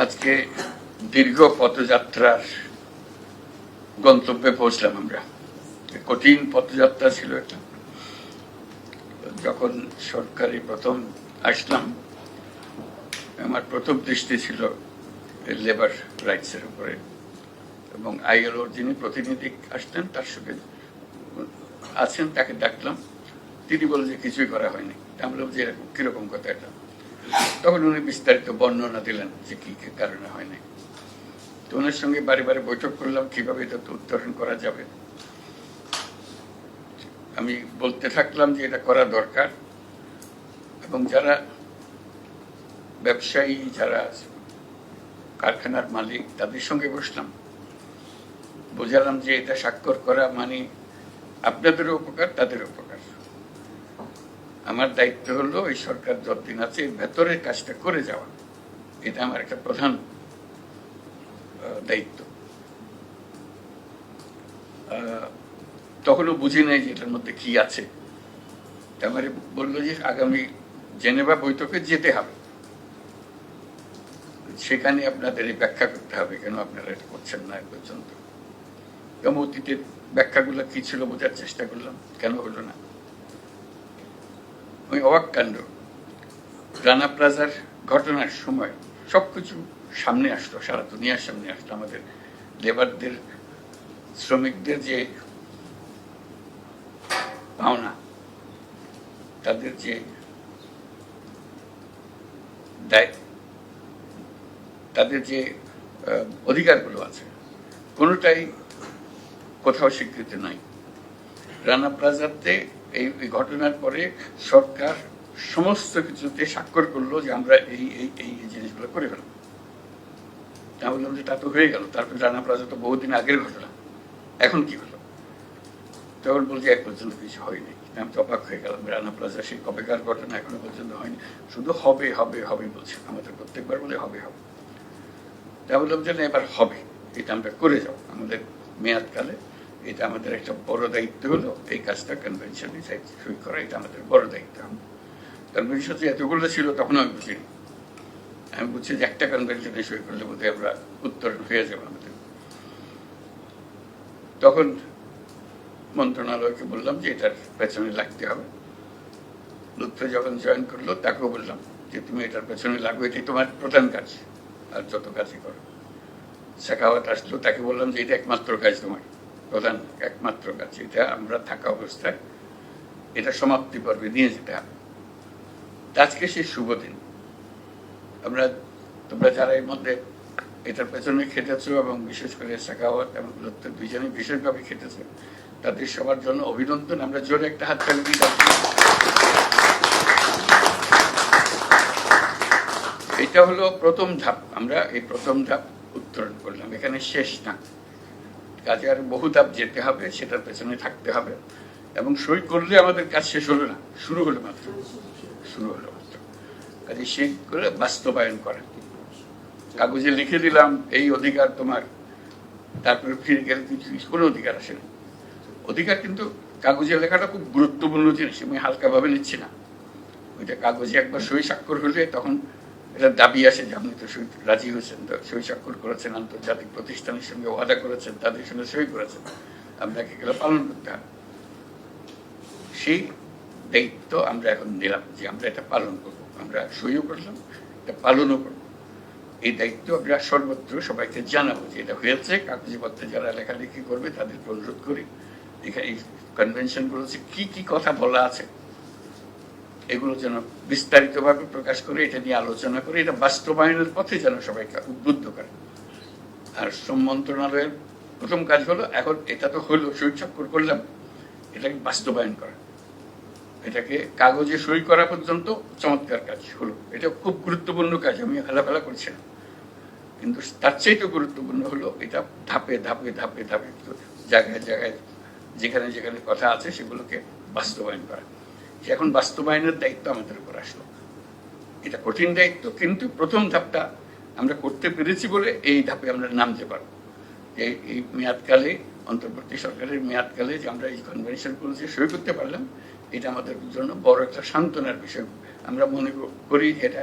আজকে দীর্ঘ পথযাত্রার গন্তব্যে পৌঁছলাম আমরা। কঠিন পথযাত্রা ছিল এটা। যখন সরকারি প্রথম আসলাম, আমার প্রথম দৃষ্টি ছিল লেবার রাইটসের উপরে, এবং আইএলওর যিনি প্রতিনিধি আসতেন তার সঙ্গে আছেন, তাকে ডাকলাম। তিনি বললেন যে কিছুই করা হয়নি। আমি বললাম যে এরকম কিরকম কথা এটা। তখন উনি বিস্তারিত বর্ণনা দিলেন যে কি কি কারণে হয়নি। তো ওনার সঙ্গে বারে বারে বৈঠক করলাম কিভাবে এটা উত্তরণ করা যাবে। আমি বলতে থাকলাম যে এটা করা দরকার, এবং যারা ব্যবসায়ী, যারা কারখানার মালিক, তাদের সঙ্গে বসলাম, বোঝালাম যে এটা স্বাক্ষর করা মানে আপনাদেরও উপকার, তাদের উপকার। আমার দায়িত্ব হলো এই সরকার যতদিন আছে এর ভেতরের কাজটা করে যাওয়া, এটা আমার একটা প্রধান দায়িত্ব। তখনও বুঝি নাই যে এটার মধ্যে কি আছে। আমার বললো যে আগামী জেনেভা বৈঠকে যেতে হবে, সেখানে আপনাদের এই ব্যাখ্যা করতে হবে কেন আপনারা এটা করছেন না এ পর্যন্ত। অতীতের ব্যাখ্যাগুলো কি ছিল বোঝার চেষ্টা করলাম, কেন হলো না। ওই অবাক কাণ্ড, রানা প্লাজার ঘটনার সময় সবকিছু সামনে আসলো, সারা দুনিয়ার সামনে আসলো। আমাদের লেবারদের, শ্রমিকদের যে পাওনা, তাদের যে তাদের যে অধিকারগুলো আছে, কোনোটাই কোথাও স্বীকৃতি নাই। রানা প্লাজাতে এই ঘটনার পরে সরকার সমস্ত কিছুতে স্বাক্ষর করলো যে আমরা এই এই এই জিনিসগুলো করে ফেলবো। আমি বললাম যে তা তো হয়ে গেল, তারপরে রানা প্লাজা তো বহুদিন আগের ঘটনা, এখন কি হলো? তখন বলছে এক পর্যন্ত কিছু হয়নি। আমি তো অবাক হয়ে গেলাম, রানা প্লাজা সেই কবেকার ঘটনা, এখনো পর্যন্ত হয়নি, শুধু হবে হবে হবে বলছে। আমাদের প্রত্যেকবার বলে হবে হবে। তা বললাম যে না, এবার হবে, এটা আমরা করে যাবো আমাদের মেয়াদকালে। এটা আমাদের একটা বড় দায়িত্ব হলো, এই কাজটা কনভেনশনে সই করা, এটা আমাদের বড় দায়িত্ব হবে। কনভেনশন যে এতগুলো ছিল তখন আমি বুঝিনি। আমি বুঝছি যে একটা কনভেনশনে সই করলে বোধহয় আমরা উত্তরণ হয়ে যাবো আমাদের। তখন মন্ত্রণালয়কে বললাম যে এটার পেছনে লাগতে হবে। লুৎফে যখন জয়েন করলো তাকেও বললাম যে তুমি এটার পেছনে লাগবে, এটাই তোমার প্রধান কাজ, আর যত কাজই করো। শেখাওয়াত আসলো, তাকে বললাম যে এটা একমাত্র কাজ, তোমার প্রধান একমাত্র কাজ, এটা আমরা থাকা অবস্থায় এটা সমাপ্তি পর্বে নিয়ে যেতে হবে। আজকে সেই শুভ দিন। তোমরা যারা এর মধ্যে এটার পেছনে খেটেছো, এবং বিশেষ করে শেখাওয়াত এবং লুৎফে দুইজনেই বিশেষভাবে খেটেছে, তাদের সবার জন্য অভিনন্দন। আমরা জোরে একটা হাত তালি দিই। এটা হলো প্রথম ধাপ। আমরা এই প্রথম ধাপ উত্তরণ করলাম, এখানে শেষ না, কাজে আর বহু ধাপ যেতে হবে, সেটার পেছনে থাকতে হবে। এবং সই করলে আমাদের কাজ শেষ হলো না, শুরু হলো মাত্র, শুরু হলো মাত্র। কাজে সেই করে বাস্তবায়ন করা। কাগজে লিখে দিলাম এই অধিকার তোমার, তারপরে ফিরে গেলে কিছু কোনো অধিকার আসে না। অধিকার কিন্তু কাগজে লেখাটা খুব গুরুত্বপূর্ণ জিনিস, আমি হালকাভাবে নিচ্ছি না। ওইটা কাগজে একবার সই স্বাক্ষর হলে তখন এটা দাবি আসে যে আপনি তো রাজি হয়েছেন, সই স্বাক্ষর করেছেন, আন্তর্জাতিক প্রতিষ্ঠানের সঙ্গে ওয়াদা করেছেন, তাদের সঙ্গে সই করেছেন, আপনাকে এগুলো পালন করতে হবে। সেই দায়িত্ব আমরা এখন নিলাম যে আমরা এটা পালন করবো। আমরা সইও করলাম, এটা পালনও করবো। এই দায়িত্ব আমরা সর্বত্র সবাইকে জানাবো যে এটা হয়েছে। কাগজপত্রে যারা লেখালেখি করবে তাদেরকে অনুরোধ করি, এখানে এই কনভেনশনগুলোতে কি কি কথা বলা আছে এগুলো যেন বিস্তারিতভাবে প্রকাশ করে, এটা নিয়ে আলোচনা করে, এটা বাস্তবায়নের পথে যেন সবাইকে উদ্বুদ্ধ করে। আর শ্রম মন্ত্রণালয়ের প্রথম কাজ হলো, এখন এটা তো হলো, সই স্বাক্ষর করলাম, এটাকে বাস্তবায়ন করা। এটাকে কাগজে সই করা পর্যন্ত চমৎকার কাজ হলো, এটা খুব গুরুত্বপূর্ণ কাজ, আমি হেলাফেলা করছি না। কিন্তু তার চাইতে গুরুত্বপূর্ণ হলো এটা ধাপে ধাপে ধাপে ধাপে জায়গায় জায়গায় যেখানে যেখানে কথা আছে সেগুলোকে বাস্তবায়ন করা। এখন বাস্তবায়নের দায়িত্ব আমাদের উপর আসলো। এটা কঠিন দায়িত্ব, কিন্তু প্রথম ধাপটা আমরা করতে পেরেছি বলে এই ধাপে আমরা নামতে পারবো। এই মেয়াদকালে, অন্তর্বর্তী সরকারের মেয়াদকালে যে আমরা এই কনভেনশনগুলো যে সই করতে পারলাম, এটা আমাদের জন্য বড় একটা সান্ত্বনার বিষয়। আমরা মনে করি এটা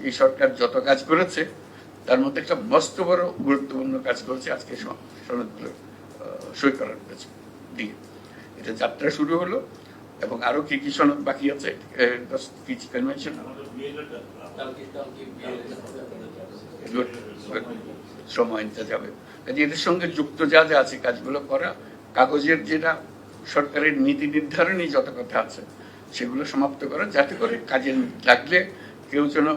এই সরকার যত কাজ করেছে তার মধ্যে একটা মস্ত বড় গুরুত্বপূর্ণ কাজ করেছে আজকে সনদগুলো সই করার দিয়ে। এটা যাত্রা শুরু হলো এবং আরো কি কি সনদ বাকি আছে, কনভেনশন সময় নিতে যাবে। এদের সঙ্গে যুক্ত যা যা আছে কাজগুলো করা, কাগজের যেটা সরকারের নীতি নির্ধারণী যত কথা আছে সেগুলো সমাপ্ত করা, যাতে করে কাজে লাগলে কেউ যেন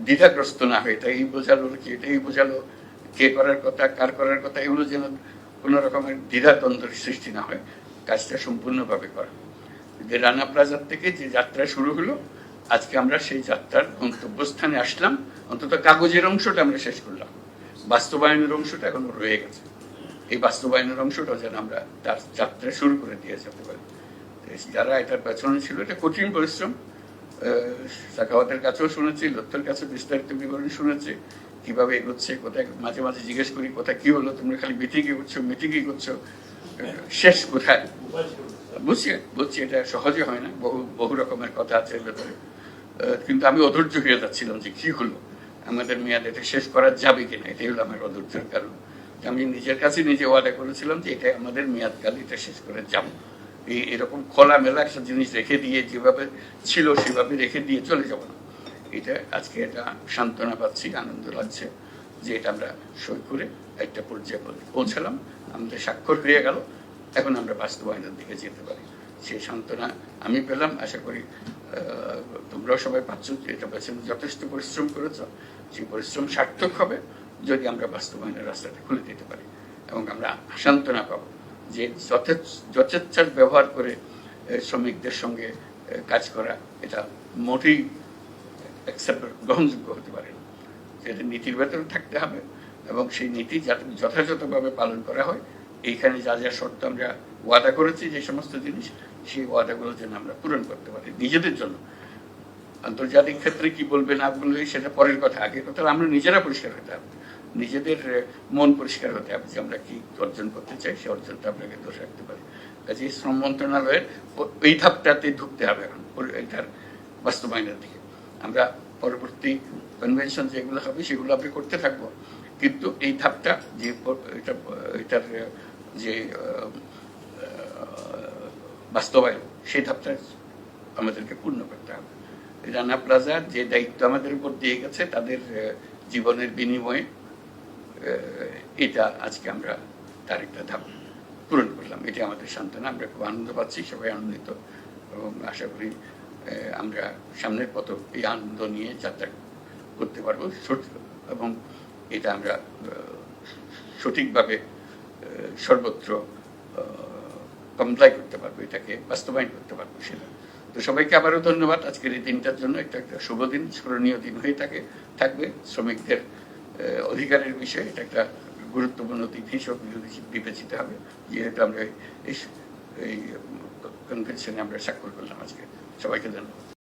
দ্বিধাগ্রস্ত না হয়। তাই এই বোঝালো কি, এটা এই বোঝালো কে করার কথা, কার করার কথা, এগুলো যেন কোনো রকমের দ্বিধাদ্বন্দ্বের সৃষ্টি না হয়, কাজটা সম্পূর্ণভাবে করা। যে রানা প্লাজার থেকে যে যাত্রা শুরু হলো, আজকে আমরা সেই যাত্রার গন্তব্যস্থানে আসলাম। অন্তত কাগজের অংশটা আমরা শেষ করলাম, বাস্তবায়নের অংশটা এখনো রয়ে গেছে। এই বাস্তবায়নের অংশটা যেন আমরা তার যাত্রা শুরু করে দিয়ে যেতে পারি। যারা এটার পেছনে ছিল, এটা কঠিন পরিশ্রম। সাখাওয়াতের কাছেও শুনেছি, লত্তর কাছে বিস্তারিত বিবরণ শুনেছি কিভাবে এগোচ্ছে, কোথায় মাঝে মাঝে জিজ্ঞেস করি কোথায় কি হলো, তোমরা খালি মিটিংই করছো মিটিংই করছো, শেষ কোথায়? বুঝছি এটা সহজে হয় না, বহু রকমের কথা আছে এর ভেতরে। কিন্তু আমি অধৈর্য হয়ে যাচ্ছিলাম যে কি হলো, আমাদের মেয়াদ এটা শেষ করা যাবে কিনা, এটাই হলো আমার অধৈর্যের কারণ। আমি নিজের কাছে নিজে ওয়াদা করেছিলাম যে এটা আমাদের মেয়াদকাল, এটা শেষ করে যাবো। এরকম খোলামেলা একটা জিনিস রেখে দিয়ে যেভাবে ছিল সেভাবে রেখে দিয়ে চলে যাব না। এটা আজকে এটা সান্ত্বনা পাচ্ছি, আনন্দ লাগছে যে এটা আমরা সই করে একটা পর্যায়ে পৌঁছালাম, আমাদের স্বাক্ষর হয়ে গেল, এখন আমরা বাস্তবায়নের দিকে যেতে পারি। সেই সান্ত্বনা আমি পেলাম, আশা করি তোমরাও সবাই পাচ্ছ যে এটা পেছনে যথেষ্ট পরিশ্রম করেছ। সেই পরিশ্রম সার্থক হবে যদি আমরা বাস্তবায়নের রাস্তাটা খুলে দিতে পারি, এবং আমরা সান্ত্বনা পাবো যে যথেচ্ছার ব্যবহার করে শ্রমিকদের সঙ্গে কাজ করা এটা মোটেই গ্রহণযোগ্য হতে পারে না। সেটা নীতির ভেতরে থাকতে হবে এবং সেই নীতি যাতে যথাযথভাবে পালন করা হয়। এইখানে যা যা শর্ত আমরা ওয়াদা করেছি, যে সমস্ত জিনিস, সেই ওয়াদাগুলো যেন আমরা পূরণ করতে পারি নিজেদের জন্য। আন্তর্জাতিক ক্ষেত্রে কি বলবে না বলবে সেটা পরের কথা, আগের কথা আমরা নিজেরা পরিষ্কার হতে হবে, নিজেদের মন পরিষ্কার হতে হবে যে আমরা কি অর্জন করতে চাই, সে অর্জনটা আপনাকে ধরে রাখতে পারি। কাজে শ্রম মন্ত্রণালয়ের এই ধাপটাতে ঢুকতে হবে এখন এটার বাস্তবায়নের দিকে। আমরা পরবর্তী কনভেনশন যেগুলো হবে সেগুলো আমরা করতে থাকবো, কিন্তু এই ধাপটা যে এটার যে বাস্তবায়ন, সেই ধাপটা আমাদেরকে পূর্ণ করতে হবে। রানা প্লাজার যে দায়িত্ব আমাদের উপর দিয়ে গেছে, তাদের জীবনের বিনিময়ে এটা আজকে আমরা তার একটা ধাপ পূরণ করলাম। এটা আমাদের সান্ত্বনা, আমরা খুব আনন্দ পাচ্ছি, সবাই আনন্দিত, এবং আশা করি আমরা সামনের পথ এই আনন্দ নিয়ে যাত্রা করতে পারবো, এবং এটা আমরা সঠিকভাবে সর্বত্র কমপ্লাই করতে পারবো, এটাকে বাস্তবায়ন করতে পারবো সেটা। তো সবাইকে আবারও ধন্যবাদ আজকের এই দিনটার জন্য। একটা শুভ দিন, স্মরণীয় দিন হয়ে থাকবে শ্রমিকদের অধিকারের বিষয়ে। এটা একটা গুরুত্বপূর্ণ দিক হিসেবে বিবেচিত হবে, যেহেতু আমরা এই কনভেনশনে আমরা স্বাক্ষর করলাম আজকে। সবাইকে ধন্যবাদ।